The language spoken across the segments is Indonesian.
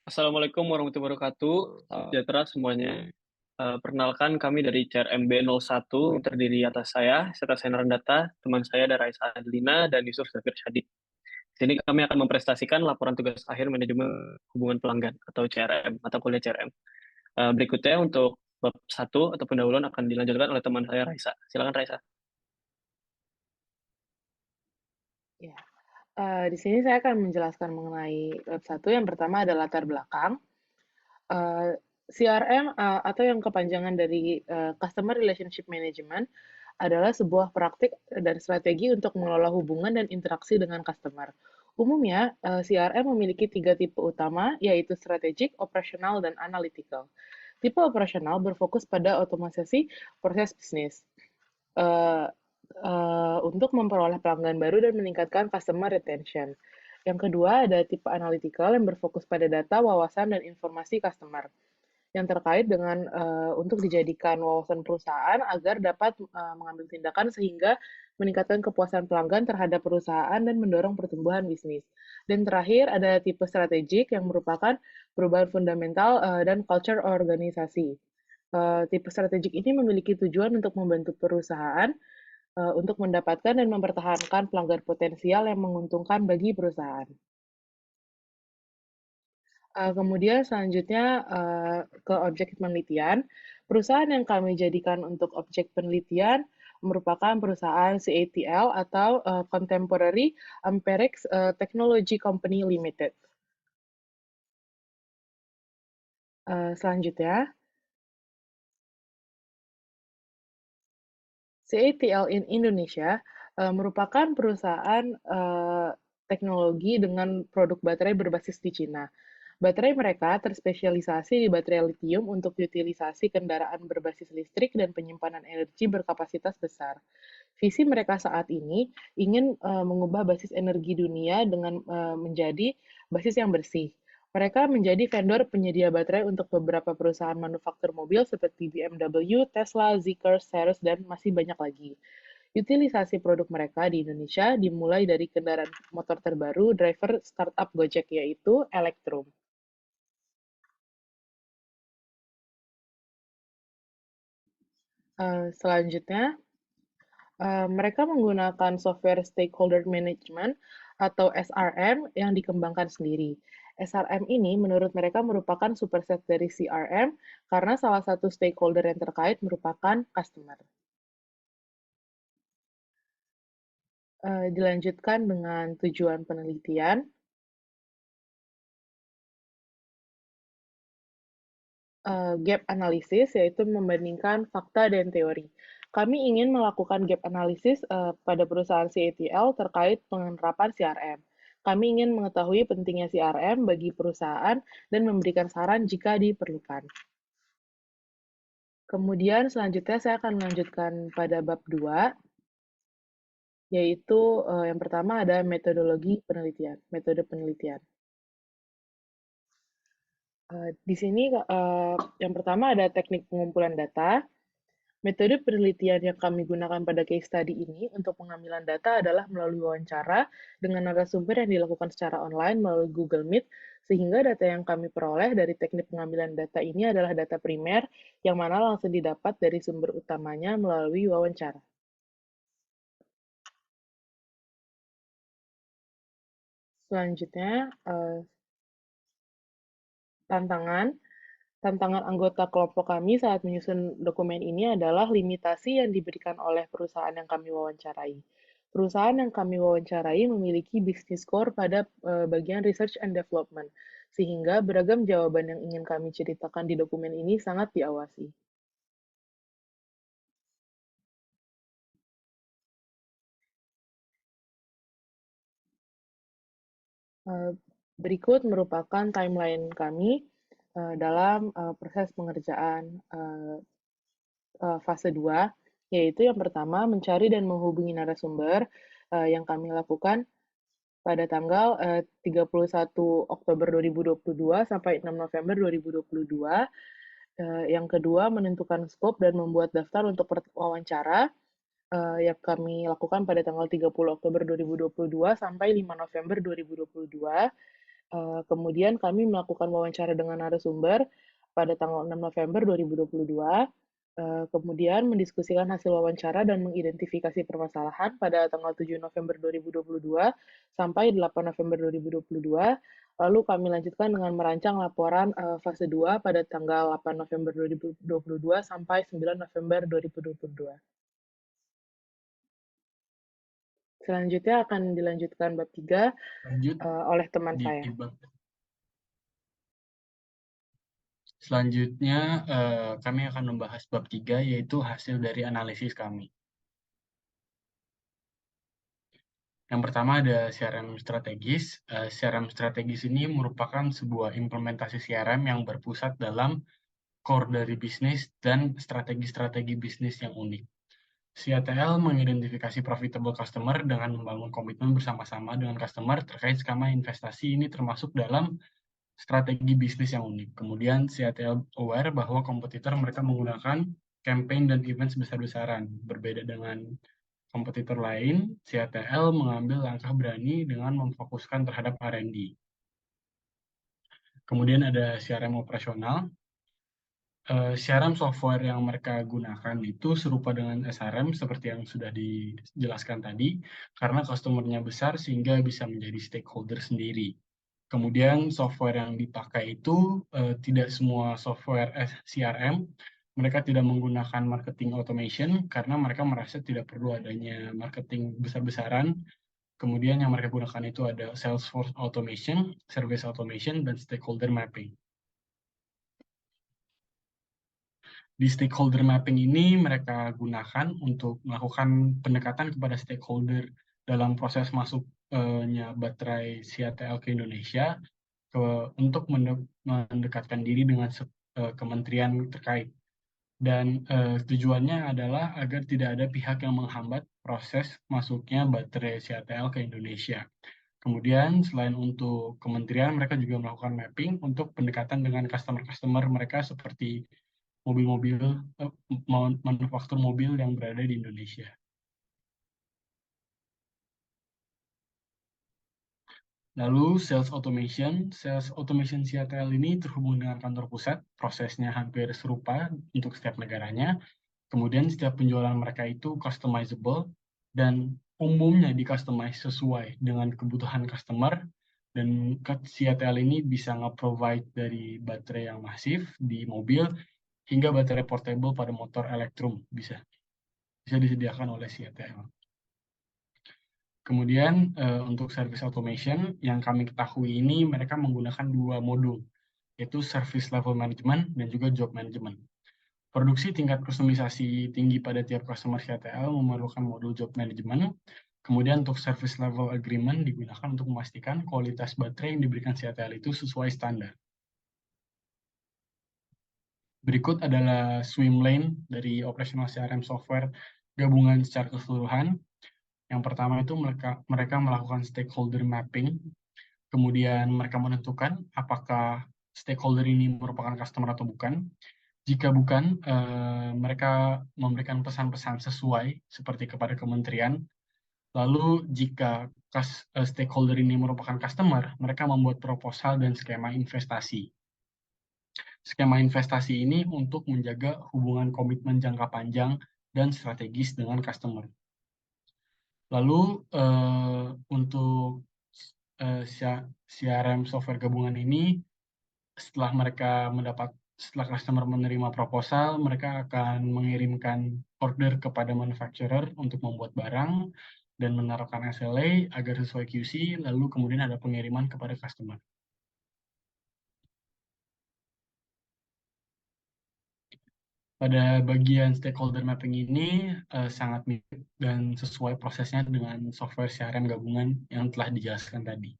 Assalamualaikum warahmatullahi wabarakatuh. Salam sejahtera semuanya. Perkenalkan kami dari CRM B01 yang terdiri atas saya Sainar Data, teman saya ada Raisa Adelina dan Yusuf Zafir Syadi. Di sini kami akan mempresentasikan laporan tugas akhir manajemen hubungan pelanggan atau CRM, mata kuliah CRM. Berikutnya untuk bab 1 atau pendahuluan akan dilanjutkan oleh teman saya Raisa. Silakan Raisa. Ya, di sini saya akan menjelaskan mengenai bab satu. Yang pertama adalah latar belakang. Eh, CRM atau yang kepanjangan dari Customer Relationship Management adalah sebuah praktik dan strategi untuk mengelola hubungan dan interaksi dengan customer. Umumnya, CRM memiliki tiga tipe utama, yaitu strategik, operasional, dan analytical. Tipe operasional berfokus pada otomatisasi proses bisnis. eh, untuk memperoleh pelanggan baru dan meningkatkan customer retention. Yang kedua ada tipe analytical yang berfokus pada data, wawasan, dan informasi customer yang terkait dengan untuk dijadikan wawasan perusahaan agar dapat mengambil tindakan sehingga meningkatkan kepuasan pelanggan terhadap perusahaan dan mendorong pertumbuhan bisnis. Dan terakhir ada tipe strategik yang merupakan perubahan fundamental dan culture organisasi. Tipe strategik ini memiliki tujuan untuk membantu perusahaan untuk mendapatkan dan mempertahankan pelanggan potensial yang menguntungkan bagi perusahaan. Kemudian selanjutnya ke objek penelitian. Perusahaan yang kami jadikan untuk objek penelitian merupakan perusahaan CATL atau Contemporary Amperex Technology Company Limited. Selanjutnya, CATL in Indonesia merupakan perusahaan teknologi dengan produk baterai berbasis di Cina. Baterai mereka terspesialisasi di baterai litium untuk utilisasi kendaraan berbasis listrik dan penyimpanan energi berkapasitas besar. Visi mereka saat ini ingin mengubah basis energi dunia dengan menjadi basis yang bersih. Mereka menjadi vendor penyedia baterai untuk beberapa perusahaan manufaktur mobil seperti BMW, Tesla, Zeekr, Cirrus, dan masih banyak lagi. Utilisasi produk mereka di Indonesia dimulai dari kendaraan motor terbaru driver startup Gojek, yaitu Electrum. Selanjutnya, mereka menggunakan software stakeholder management atau SRM yang dikembangkan sendiri. SRM ini menurut mereka merupakan superset dari CRM karena salah satu stakeholder yang terkait merupakan customer. Dilanjutkan dengan tujuan penelitian. Gap analysis, yaitu membandingkan fakta dan teori. Kami ingin melakukan gap analysis pada perusahaan CATL terkait penerapan CRM. Kami ingin mengetahui pentingnya CRM bagi perusahaan dan memberikan saran jika diperlukan. Kemudian selanjutnya saya akan melanjutkan pada bab 2, yaitu yang pertama ada metodologi penelitian, metode penelitian. Di sini yang pertama ada teknik pengumpulan data. Metode penelitian yang kami gunakan pada case study ini untuk pengambilan data adalah melalui wawancara dengan narasumber yang dilakukan secara online melalui Google Meet, sehingga data yang kami peroleh dari teknik pengambilan data ini adalah data primer yang mana langsung didapat dari sumber utamanya melalui wawancara. Selanjutnya, tantangan. Tantangan anggota kelompok kami saat menyusun dokumen ini adalah limitasi yang diberikan oleh perusahaan yang kami wawancarai. Perusahaan yang kami wawancarai memiliki bisnis core pada bagian research and development, sehingga beragam jawaban yang ingin kami ceritakan di dokumen ini sangat diawasi. Berikut merupakan timeline kami dalam proses pengerjaan fase 2, yaitu yang pertama mencari dan menghubungi narasumber yang kami lakukan pada tanggal 31 Oktober 2022 sampai 6 November 2022. Yang kedua, menentukan skop dan membuat daftar untuk wawancara yang kami lakukan pada tanggal 30 Oktober 2022 sampai 5 November 2022. Kemudian kami melakukan wawancara dengan narasumber pada tanggal 6 November 2022, kemudian mendiskusikan hasil wawancara dan mengidentifikasi permasalahan pada tanggal 7 November 2022 sampai 8 November 2022. Lalu kami lanjutkan dengan merancang laporan fase 2 pada tanggal 8 November 2022 sampai 9 November 2022. Selanjutnya akan dilanjutkan bab 3 Lanjut oleh teman di saya. bab. Selanjutnya kami akan membahas bab 3 yaitu hasil dari analisis kami. Yang pertama ada CRM strategis. CRM strategis ini merupakan sebuah implementasi CRM yang berpusat dalam core dari bisnis dan strategi-strategi bisnis yang unik. CATL mengidentifikasi profitable customer dengan membangun komitmen bersama-sama dengan customer terkait skema investasi ini termasuk dalam strategi bisnis yang unik. Kemudian CATL aware bahwa kompetitor mereka menggunakan campaign dan event besar-besaran. Berbeda dengan kompetitor lain, CATL mengambil langkah berani dengan memfokuskan terhadap R&D. Kemudian ada CRM operasional. CRM software yang mereka gunakan itu serupa dengan SRM seperti yang sudah dijelaskan tadi, karena customer-nya besar sehingga bisa menjadi stakeholder sendiri. Kemudian software yang dipakai itu tidak semua software CRM, mereka tidak menggunakan marketing automation karena mereka merasa tidak perlu adanya marketing besar-besaran. Kemudian yang mereka gunakan itu ada Salesforce automation, service automation, dan stakeholder mapping. Di stakeholder mapping ini mereka gunakan untuk melakukan pendekatan kepada stakeholder dalam proses masuknya baterai CATL ke Indonesia untuk mendekatkan diri dengan kementerian terkait. Dan tujuannya adalah agar tidak ada pihak yang menghambat proses masuknya baterai CATL ke Indonesia. Kemudian selain untuk kementerian, mereka juga melakukan mapping untuk pendekatan dengan customer-customer mereka seperti mobil-mobil, manufaktur mobil yang berada di Indonesia. Lalu Sales Automation CATL ini terhubung dengan kantor pusat, prosesnya hampir serupa untuk setiap negaranya. Kemudian setiap penjualan mereka itu customizable dan umumnya di-customize sesuai dengan kebutuhan customer. Dan CATL ini bisa nge-provide dari baterai yang masif di mobil hingga baterai portable pada motor elektrum bisa disediakan oleh CATL. Kemudian untuk service automation yang kami ketahui ini mereka menggunakan dua modul, yaitu service level management dan juga job management. Produksi tingkat kustomisasi tinggi pada tiap customer CATL memerlukan modul job management. Kemudian untuk service level agreement digunakan untuk memastikan kualitas baterai yang diberikan CATL itu sesuai standar. Berikut adalah swim lane dari operational CRM software gabungan secara keseluruhan. Yang pertama itu mereka melakukan stakeholder mapping, kemudian mereka menentukan apakah stakeholder ini merupakan customer atau bukan. Jika bukan, mereka memberikan pesan-pesan sesuai seperti kepada kementerian. Lalu jika stakeholder ini merupakan customer, mereka membuat proposal dan skema investasi. Skema investasi ini untuk menjaga hubungan komitmen jangka panjang dan strategis dengan customer. Lalu untuk CRM software gabungan ini, setelah customer menerima proposal, mereka akan mengirimkan order kepada manufacturer untuk membuat barang dan menaruhkan SLA agar sesuai QC, lalu kemudian ada pengiriman kepada customer. Pada bagian stakeholder mapping ini sangat mirip dan sesuai prosesnya dengan software CRM gabungan yang telah dijelaskan tadi.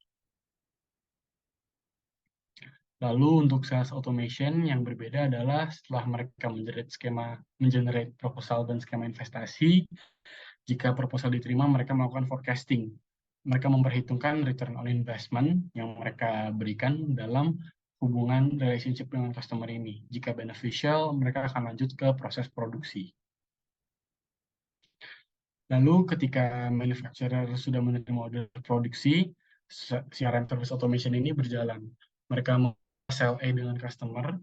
Lalu untuk sales automation yang berbeda adalah setelah mereka mengenerate proposal dan skema investasi, jika proposal diterima mereka melakukan forecasting. Mereka memperhitungkan return on investment yang mereka berikan dalam hubungan relationship dengan customer ini. Jika beneficial, mereka akan lanjut ke proses produksi. Lalu ketika manufacturer sudah menerima order produksi, CRM Service Automation ini berjalan. Mereka SLA dengan customer.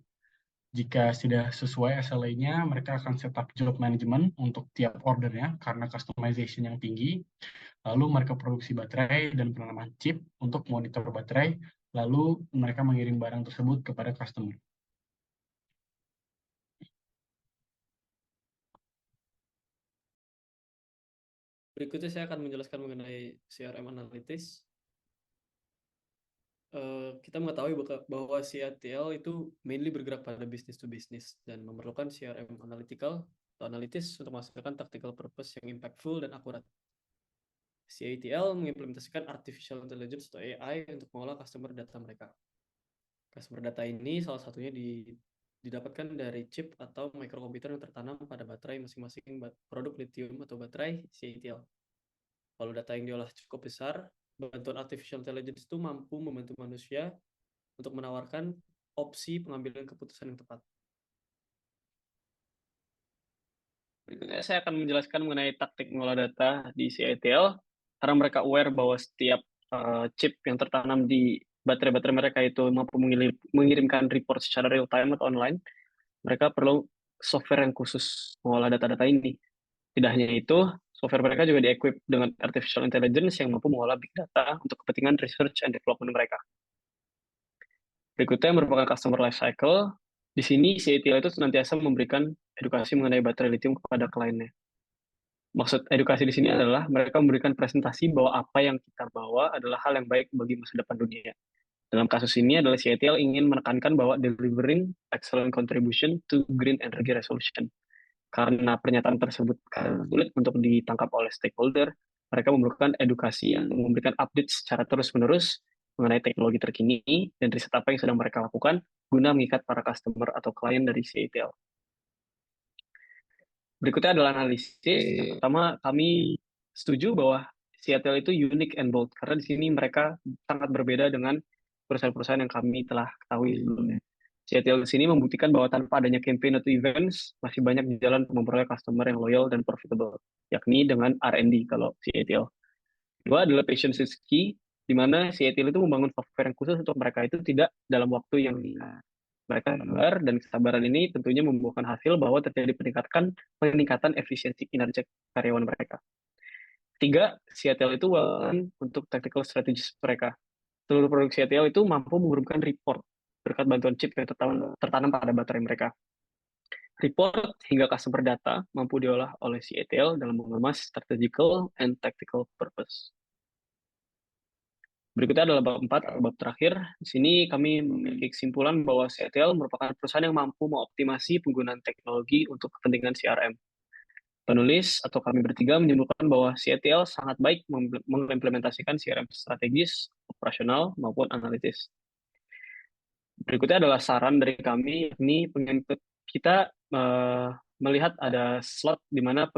Jika sudah sesuai SLA-nya, mereka akan setup job management untuk tiap ordernya karena customization yang tinggi. Lalu mereka produksi baterai dan penanaman chip untuk monitor baterai. Lalu mereka mengirim barang tersebut kepada customer. Berikutnya saya akan menjelaskan mengenai CRM Analytics. Kita mengetahui bahwa CATL itu mainly bergerak pada business to business dan memerlukan CRM analytical atau analitis untuk menghasilkan tactical purpose yang impactful dan akurat. CATL mengimplementasikan artificial intelligence atau AI untuk mengolah customer data mereka. Customer data ini salah satunya didapatkan dari chip atau microkomputer yang tertanam pada baterai masing-masing produk lithium atau baterai CATL. Kalau data yang diolah cukup besar, bantuan artificial intelligence itu mampu membantu manusia untuk menawarkan opsi pengambilan keputusan yang tepat. Berikutnya saya akan menjelaskan mengenai taktik mengolah data di CATL, karena mereka aware bahwa setiap chip yang tertanam di baterai-baterai mereka itu mampu mengirimkan report secara real time atau online. Mereka perlu software yang khusus mengolah data-data ini. Tidak hanya itu, software mereka juga di-equip dengan artificial intelligence yang mampu mengolah big data untuk kepentingan research and development mereka. Berikutnya merupakan customer life cycle. Di sini CATL itu senantiasa memberikan edukasi mengenai baterai lithium kepada kliennya. Maksud edukasi di sini adalah mereka memberikan presentasi bahwa apa yang kita bawa adalah hal yang baik bagi masa depan dunia. Dalam kasus ini adalah CATL ingin menekankan bahwa delivering excellent contribution to green energy resolution. Karena pernyataan tersebut sulit untuk ditangkap oleh stakeholder, mereka memerlukan edukasi yang memberikan update secara terus-menerus mengenai teknologi terkini dan riset apa yang sedang mereka lakukan guna mengikat para customer atau klien dari CATL. Berikutnya adalah analisis. Yang pertama, kami setuju bahwa CATL itu unique and bold, karena di sini mereka sangat berbeda dengan perusahaan-perusahaan yang kami telah ketahui sebelumnya. CATL di sini membuktikan bahwa tanpa adanya campaign atau events, masih banyak jalan untuk memperoleh customer yang loyal dan profitable, yakni dengan R&D kalau CATL. Kedua adalah patience is key, di mana CATL itu membangun software yang khusus untuk mereka itu tidak dalam waktu yang mereka sabar, dan kesabaran ini tentunya membuahkan hasil bahwa terjadi peningkatan efisiensi kinerja karyawan mereka. Tiga, CATL itu well untuk tactical strategies mereka. Seluruh produk CATL itu mampu mengirimkan report berkat bantuan chip yang tertanam pada baterai mereka. Report hingga customer data mampu diolah oleh CATL dalam mengemas strategical and tactical purpose. Berikutnya adalah bab 4 atau bab terakhir. Di sini kami memiliki kesimpulan bahwa CATL merupakan perusahaan yang mampu mengoptimasi penggunaan teknologi untuk kepentingan CRM. Penulis atau kami bertiga menyimpulkan bahwa CATL sangat baik mengimplementasikan CRM strategis, operasional, maupun analitis. Berikutnya adalah saran dari kami, yakni kita melihat ada slot di mana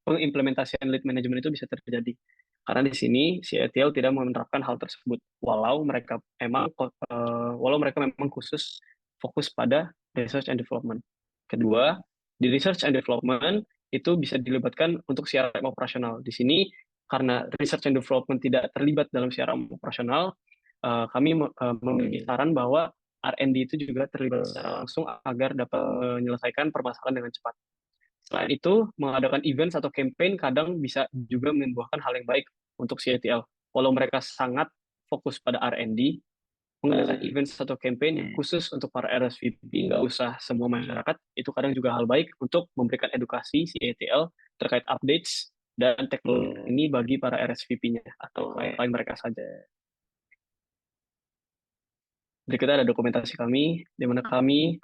pengimplementasian lead management itu bisa terjadi. Karena di sini CATL tidak menerapkan hal tersebut, walau mereka memang khusus fokus pada research and development. Kedua, di research and development itu bisa dilibatkan untuk CRM operasional. Di sini karena research and development tidak terlibat dalam CRM operasional, kami memiliki saran bahwa R&D itu juga terlibat secara langsung agar dapat menyelesaikan permasalahan dengan cepat. Selain itu, mengadakan event atau campaign kadang bisa juga membuahkan hal yang baik untuk CATL. Walau mereka sangat fokus pada R&D, mengadakan event atau campaign yang khusus untuk para RSVP, nggak usah semua masyarakat, itu kadang juga hal baik untuk memberikan edukasi CATL terkait updates dan teknologi ini bagi para RSVP-nya atau klien mereka saja. Berikutnya ada dokumentasi kami, di mana kami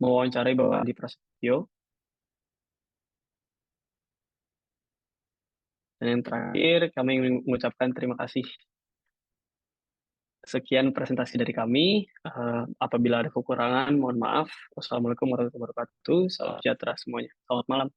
mewawancarai Bapak Andi Prasetyo. Dan yang terakhir, kami ingin mengucapkan terima kasih. Sekian presentasi dari kami. Apabila ada kekurangan, mohon maaf. Wassalamualaikum warahmatullahi wabarakatuh. Salam sejahtera semuanya. Selamat malam.